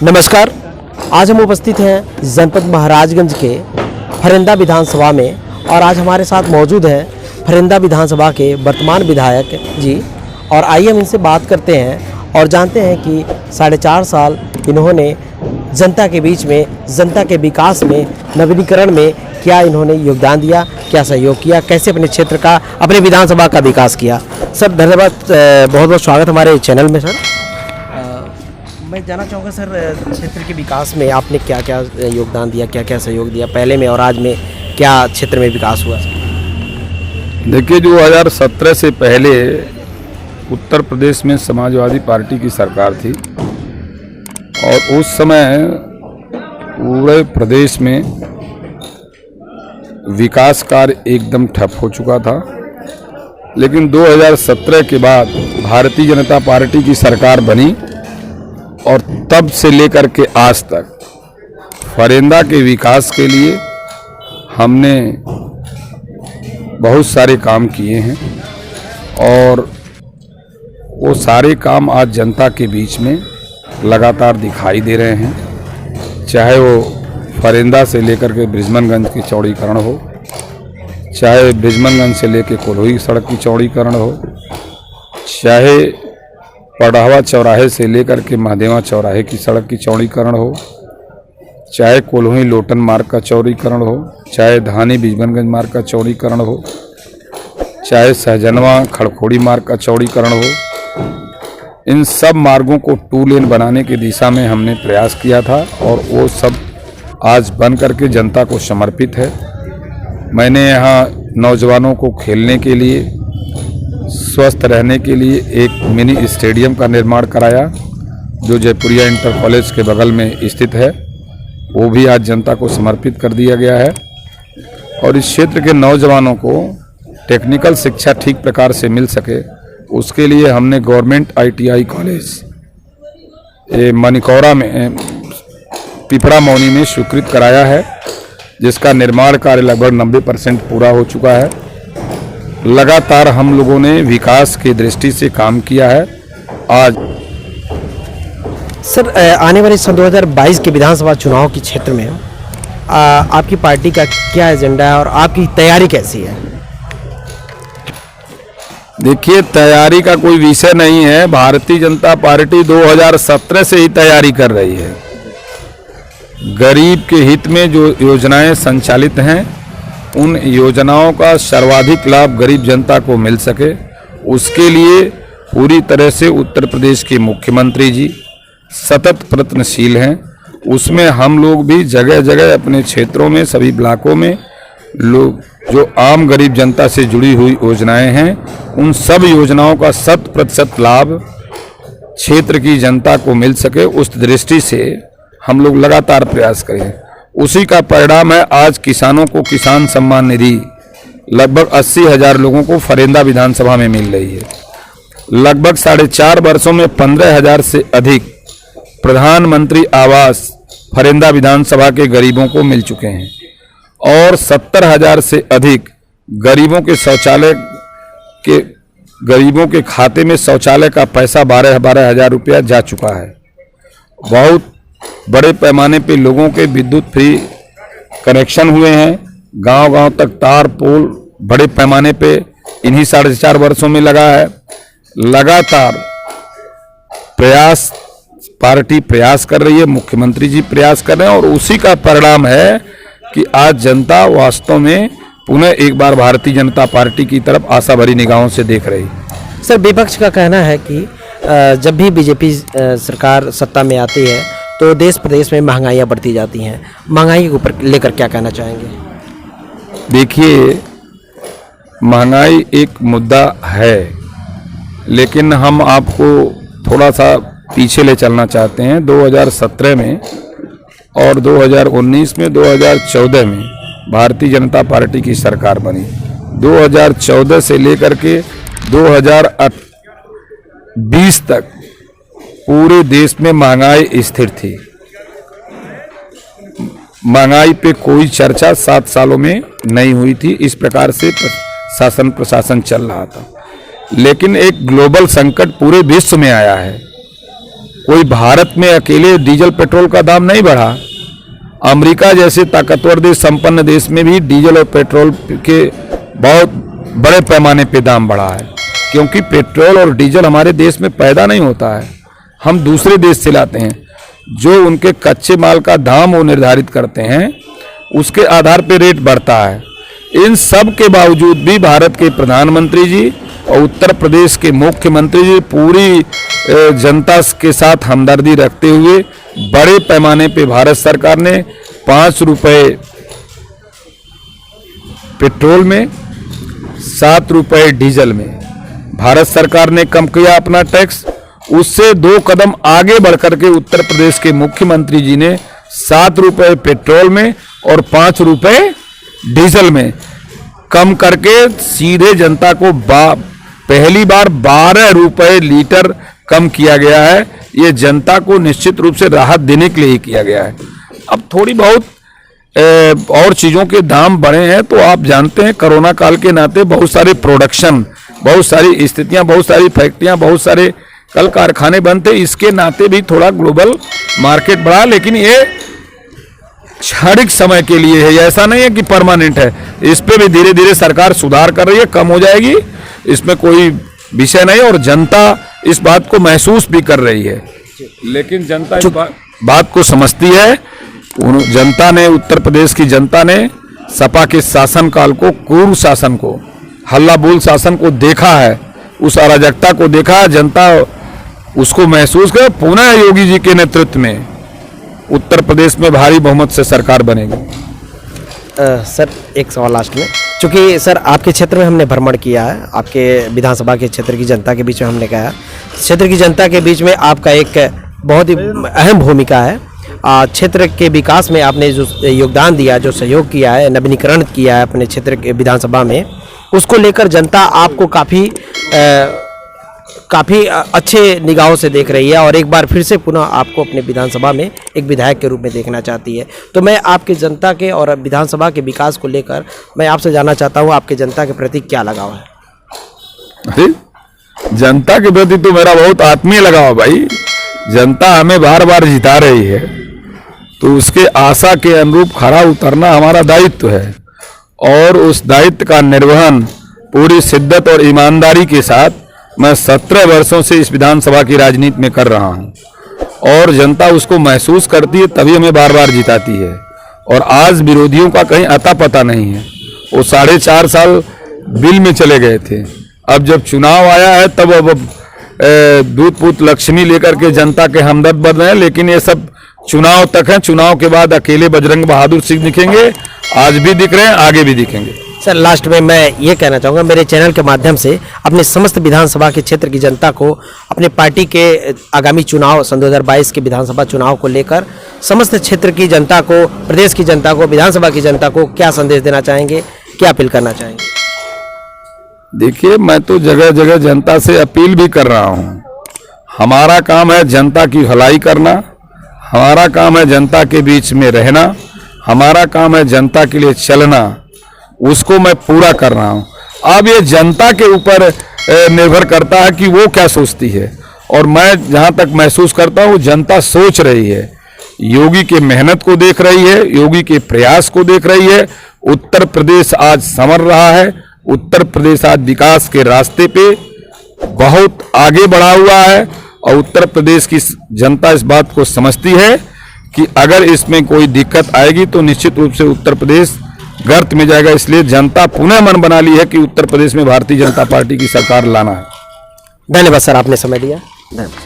नमस्कार। आज हम उपस्थित हैं जनपद महाराजगंज के फरेंदा विधानसभा में और आज हमारे साथ मौजूद हैं फरेंदा विधानसभा के वर्तमान विधायक जी। और आइए हम इनसे बात करते हैं और जानते हैं कि 4.5 साल इन्होंने जनता के बीच में, जनता के विकास में, नवीनीकरण में क्या इन्होंने योगदान दिया, क्या सहयोग किया, कैसे अपने क्षेत्र का, अपने विधानसभा का विकास किया। सर धन्यवाद, बहुत बहुत स्वागत हमारे चैनल में। सर मैं जानना चाहूँगा सर, क्षेत्र के विकास में आपने क्या क्या योगदान दिया, क्या क्या सहयोग दिया, पहले में और आज में क्या क्षेत्र में विकास हुआ? देखिए, 2017 से पहले उत्तर प्रदेश में समाजवादी पार्टी की सरकार थी और उस समय पूरे प्रदेश में विकास कार्य एकदम ठप हो चुका था। लेकिन 2017 के बाद भारतीय जनता पार्टी की सरकार बनी और तब से लेकर के आज तक फरेंदा के विकास के लिए हमने बहुत सारे काम किए हैं और वो सारे काम आज जनता के बीच में लगातार दिखाई दे रहे हैं। चाहे वो फरेंदा से लेकर के बृजमनगंज की चौड़ीकरण हो, चाहे बृजमनगंज से लेकर कोल्होई सड़क की चौड़ीकरण हो, चाहे पढ़ावा चौराहे से लेकर के महादेवा चौराहे की सड़क की चौड़ीकरण हो, चाहे कोल्होई लोटन मार्ग का चौड़ीकरण हो, चाहे धानी बृजमनगंज मार्ग का चौड़ीकरण हो, चाहे सहजनवा खड़खोड़ी मार्ग का चौड़ीकरण हो, इन सब मार्गों को 2 लेन बनाने की दिशा में हमने प्रयास किया था और वो सब आज बन करके जनता को समर्पित है। मैंने यहाँ नौजवानों को खेलने के लिए, स्वस्थ रहने के लिए एक मिनी स्टेडियम का निर्माण कराया जो जयपुरिया इंटर कॉलेज के बगल में स्थित है। वो भी आज जनता को समर्पित कर दिया गया है और इस क्षेत्र के नौजवानों को टेक्निकल शिक्षा ठीक प्रकार से मिल सके, उसके लिए हमने गवर्नमेंट ITI कॉलेज ये मनिकौरा में पिपरा मौनी में स्वीकृत कराया है, जिसका निर्माण कार्य लगभग 90% पूरा हो चुका है। लगातार हम लोगों ने विकास की दृष्टि से काम किया है। आज सर आने वाले सन 2022 के विधानसभा चुनाव के क्षेत्र में आपकी पार्टी का क्या एजेंडा है और आपकी तैयारी कैसी है? देखिए, तैयारी का कोई विषय नहीं है। भारतीय जनता पार्टी 2017 से ही तैयारी कर रही है। गरीब के हित में जो योजनाएं संचालित हैं, उन योजनाओं का सर्वाधिक लाभ गरीब जनता को मिल सके, उसके लिए पूरी तरह से उत्तर प्रदेश के मुख्यमंत्री जी सतत प्रयत्नशील हैं। उसमें हम लोग भी जगह जगह अपने क्षेत्रों में, सभी ब्लॉकों में लोग जो आम गरीब जनता से जुड़ी हुई योजनाएं हैं, उन सब योजनाओं का 100% लाभ क्षेत्र की जनता को मिल सके, उस दृष्टि से हम लोग लगातार प्रयास करें। उसी का परिणाम है आज किसानों को किसान सम्मान निधि लगभग 80,000 लोगों को फरेंदा विधानसभा में मिल रही है। लगभग 4.5 वर्षों में 15,000 से अधिक प्रधानमंत्री आवास फरेंदा विधानसभा के गरीबों को मिल चुके हैं और 70,000 से अधिक गरीबों के खाते में शौचालय का पैसा 12 हज़ार रुपया जा चुका है। बहुत बड़े पैमाने पे लोगों के विद्युत फ्री कनेक्शन हुए हैं। गांव-गांव तक तार पोल बड़े पैमाने पे इन्हीं 4.5 वर्षों में लगा है। लगातार पार्टी प्रयास कर रही है, मुख्यमंत्री जी प्रयास कर रहे हैं और उसी का परिणाम है कि आज जनता वास्तव में पुनः एक बार भारतीय जनता पार्टी की तरफ आशा भरी निगाहों से देख रही है। सर विपक्ष का कहना है कि जब भी बीजेपी सरकार सत्ता में आती है तो देश प्रदेश में महंगाइयाँ बढ़ती जाती हैं। महंगाई के ऊपर लेकर क्या कहना चाहेंगे? देखिए, महंगाई एक मुद्दा है, लेकिन हम आपको थोड़ा सा पीछे ले चलना चाहते हैं। 2017 में और 2019 में, 2014 में भारतीय जनता पार्टी की सरकार बनी। 2014 से लेकर के 2020 तक पूरे देश में महंगाई स्थिर थी। महंगाई पे कोई चर्चा 7 सालों में नहीं हुई थी। इस प्रकार से शासन प्रशासन चल रहा था। लेकिन एक ग्लोबल संकट पूरे विश्व में आया है कोई भारत में अकेले डीजल पेट्रोल का दाम नहीं बढ़ा। अमेरिका जैसे ताकतवर देश, संपन्न देश में भी डीजल और पेट्रोल के बहुत बड़े पैमाने पे दाम बढ़ा है, क्योंकि पेट्रोल और डीजल हमारे देश में पैदा नहीं होता है, हम दूसरे देश से लाते हैं। जो उनके कच्चे माल का दाम वो निर्धारित करते हैं, उसके आधार पे रेट बढ़ता है। इन सब के बावजूद भी भारत के प्रधानमंत्री जी और उत्तर प्रदेश के मुख्यमंत्री जी पूरी जनता के साथ हमदर्दी रखते हुए बड़े पैमाने पे भारत सरकार ने 5 रुपए पेट्रोल में, 7 रुपए डीजल में भारत सरकार ने कम किया अपना टैक्स। उससे 2 कदम आगे बढ़कर के उत्तर प्रदेश के मुख्यमंत्री जी ने 7 रुपए पेट्रोल में और 5 रुपए डीजल में कम करके सीधे जनता को पहली बार 12 रुपए लीटर कम किया गया है। ये जनता को निश्चित रूप से राहत देने के लिए ही किया गया है। अब थोड़ी बहुत और चीज़ों के दाम बढ़े हैं, तो आप जानते हैं कोरोना काल के नाते बहुत सारे प्रोडक्शन, बहुत सारी स्थितियां, बहुत सारी फैक्ट्रियां, बहुत सारे कल कारखाने बंद थे, इसके नाते भी थोड़ा ग्लोबल मार्केट बढ़ा। लेकिन ये क्षणिक समय के लिए है, ऐसा नहीं है कि परमानेंट है। इस पे भी धीरे धीरे सरकार सुधार कर रही है, कम हो जाएगी, इसमें कोई विषय नहीं। और जनता इस बात को महसूस भी कर रही है, लेकिन जनता इस बात को समझती है। जनता ने, उत्तर प्रदेश की जनता ने सपा के शासनकाल को, क्रूर शासन को, हल्ला बोल शासन को देखा है, उस अराजकता को देखा है। जनता उसको महसूस कर पुनः योगी जी के नेतृत्व में उत्तर प्रदेश में भारी बहुमत से सरकार बनेगी। सर एक सवाल लास्ट में, चूँकि सर आपके क्षेत्र में हमने भ्रमण किया है, आपके विधानसभा के क्षेत्र की जनता के बीच में हमने कहा, क्षेत्र की जनता के बीच में आपका एक बहुत ही अहम भूमिका है। क्षेत्र के विकास में आपने जो योगदान दिया, जो सहयोग किया है, नवीनीकरण किया है अपने क्षेत्र के विधानसभा में, उसको लेकर जनता आपको काफ़ी अच्छे निगाहों से देख रही है और एक बार फिर से पुनः आपको अपने विधानसभा में एक विधायक के रूप में देखना चाहती है। तो मैं आपके जनता के और विधानसभा के विकास को लेकर मैं आपसे जानना चाहता हूँ, आपके जनता के प्रति क्या लगाव है? अरे जनता के प्रति तो मेरा बहुत आत्मीय लगाव भाई। जनता हमें बार बार जिता रही है, तो उसके आशा के अनुरूप खरा उतरना हमारा दायित्व है और उस दायित्व का निर्वहन पूरी शिद्दत और ईमानदारी के साथ मैं 17 वर्षों से इस विधानसभा की राजनीति में कर रहा हूं और जनता उसको महसूस करती है, तभी हमें बार बार जिताती है। और आज विरोधियों का कहीं अता पता नहीं है, वो 4.5 साल बिल में चले गए थे। अब जब चुनाव आया है तब अब दूध पूत लक्ष्मी लेकर के जनता के हमदर्द बन रहे हैं, लेकिन ये सब चुनाव तक है। चुनाव के बाद अकेले बजरंग बहादुर सिंह दिखेंगे, आज भी दिख रहे हैं, आगे भी दिखेंगे। सर लास्ट में मैं ये कहना चाहूँगा, मेरे चैनल के माध्यम से अपने समस्त विधानसभा के क्षेत्र की जनता को, अपने पार्टी के आगामी चुनाव सन 2022 के विधानसभा चुनाव को लेकर समस्त क्षेत्र की जनता को, प्रदेश की जनता को, विधानसभा की जनता को क्या संदेश देना चाहेंगे, क्या अपील करना चाहेंगे? देखिए, मैं तो जगह जगह जनता से अपील भी कर रहा हूँ। हमारा काम है जनता की भलाई करना, हमारा काम है जनता के बीच में रहना, हमारा काम है जनता के लिए चलना, उसको मैं पूरा कर रहा हूँ। अब ये जनता के ऊपर निर्भर करता है कि वो क्या सोचती है, और मैं जहाँ तक महसूस करता हूँ जनता सोच रही है, योगी के मेहनत को देख रही है, योगी के प्रयास को देख रही है। उत्तर प्रदेश आज संवर रहा है, उत्तर प्रदेश आज विकास के रास्ते पे बहुत आगे बढ़ा हुआ है और उत्तर प्रदेश की जनता इस बात को समझती है कि अगर इसमें कोई दिक्कत आएगी तो निश्चित रूप से उत्तर प्रदेश गर्त में जाएगा। इसलिए जनता पुनः मन बना ली है कि उत्तर प्रदेश में भारतीय जनता पार्टी की सरकार लाना है। धन्यवाद सर, आपने समय दिया। धन्यवाद।